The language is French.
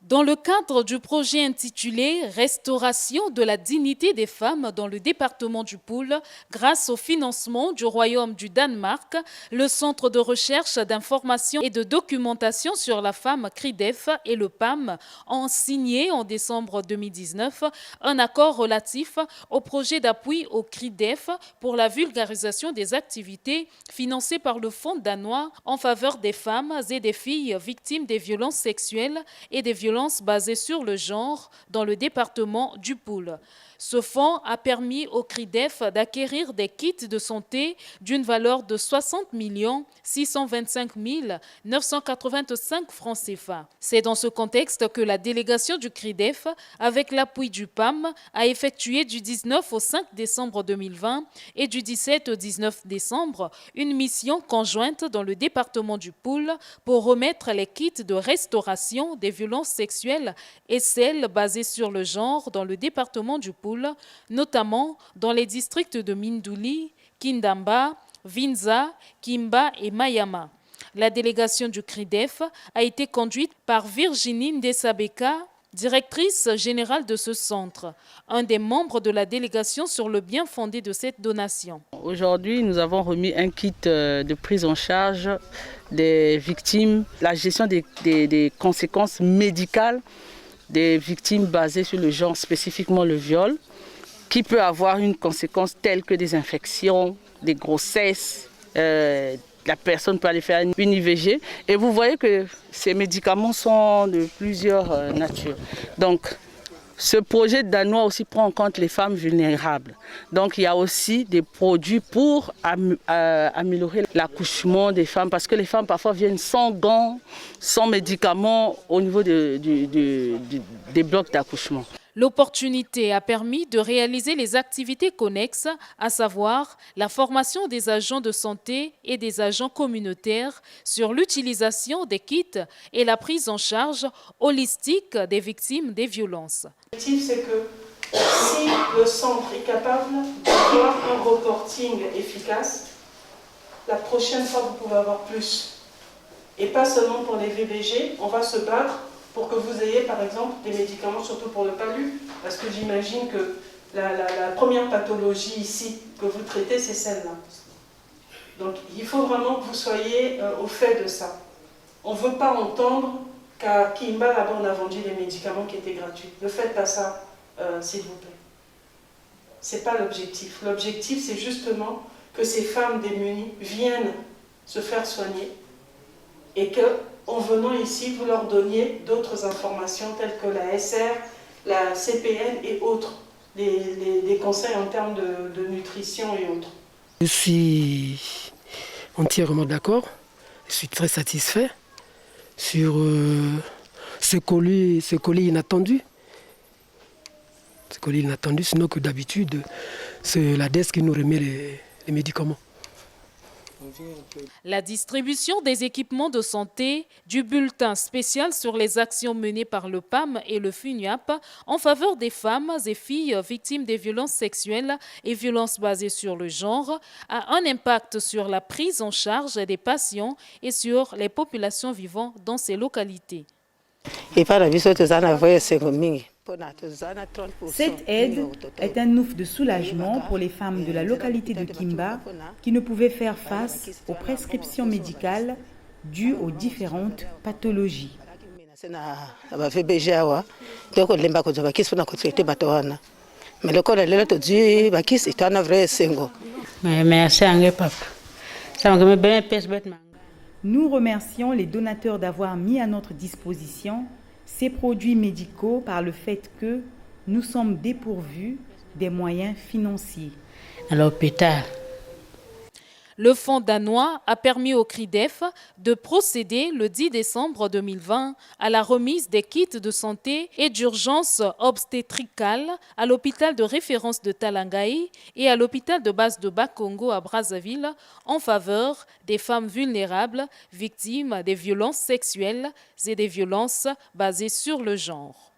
Dans le cadre du projet intitulé « Restauration de la dignité des femmes dans le département du Poul », grâce au financement du Royaume du Danemark, le Centre de recherche, d'information et de documentation sur la femme CRIDEF et le PAM ont signé en décembre 2019 un accord relatif au projet d'appui au CRIDEF pour la vulgarisation des activités financées par le Fonds danois en faveur des femmes et des filles victimes des violences sexuelles et des violences basées sur le genre dans le département du Poul. Ce fonds a permis au CRIDEF d'acquérir des kits de santé d'une valeur de 60 625 985 francs CFA. C'est dans ce contexte que la délégation du CRIDEF, avec l'appui du PAM, a effectué du 19 au 5 décembre 2020 et du 17 au 19 décembre une mission conjointe dans le département du Poul pour remettre les kits de restauration des violences sexuelles et celles basées sur le genre dans le département du Poul, notamment dans les districts de Mindouli, Kindamba, Vinza, Kimba et Mayama. La délégation du CRIDEF a été conduite par Virginie Ndesabeka, directrice générale de ce centre, un des membres de la délégation sur le bien fondé de cette donation. Aujourd'hui, nous avons remis un kit de prise en charge des victimes, la gestion des conséquences médicales des victimes basées sur le genre, spécifiquement le viol, qui peut avoir une conséquence telle que des infections, des grossesses, la personne peut aller faire une IVG. Et vous voyez que ces médicaments sont de plusieurs natures. Donc, ce projet danois aussi prend en compte les femmes vulnérables. Donc il y a aussi des produits pour améliorer l'accouchement des femmes, parce que les femmes parfois viennent sans gants, sans médicaments au niveau des blocs d'accouchement. L'opportunité a permis de réaliser les activités connexes, à savoir la formation des agents de santé et des agents communautaires sur l'utilisation des kits et la prise en charge holistique des victimes des violences. L'objectif, c'est que si le centre est capable d'avoir un reporting efficace, la prochaine fois, vous pouvez avoir plus. Et pas seulement pour les VBG, on va se battre pour que vous ayez par exemple des médicaments, surtout pour le palu, parce que j'imagine que la première pathologie ici que vous traitez, c'est celle-là. Donc il faut vraiment que vous soyez au fait de ça. On ne veut pas entendre qu'à Kimba, là-bas, on a vendu des médicaments qui étaient gratuits. Ne faites pas ça, s'il vous plaît. Ce n'est pas l'objectif. L'objectif, c'est justement que ces femmes démunies viennent se faire soigner et qu'en venant ici, vous leur donniez d'autres informations telles que la SR, la CPN et autres, des conseils en termes de nutrition et autres. Je suis entièrement d'accord, je suis très satisfait sur ce colis inattendu. Ce colis inattendu, sinon que d'habitude, c'est la DES qui nous remet les médicaments. La distribution des équipements de santé, du bulletin spécial sur les actions menées par le PAM et le FUNIAP en faveur des femmes et filles victimes des violences sexuelles et violences basées sur le genre a un impact sur la prise en charge des patients et sur les populations vivant dans ces localités. Cette aide est un ouf de soulagement pour les femmes de la localité de Kimba qui ne pouvaient faire face aux prescriptions médicales dues aux différentes pathologies. Nous remercions les donateurs d'avoir mis à notre disposition ces produits médicaux par le fait que nous sommes dépourvus des moyens financiers. Alors, Peter. Le Fonds danois a permis au CRIDEF de procéder le 10 décembre 2020 à la remise des kits de santé et d'urgence obstétricale à l'hôpital de référence de Talangaï et à l'hôpital de base de Bakongo à Brazzaville en faveur des femmes vulnérables victimes des violences sexuelles et des violences basées sur le genre.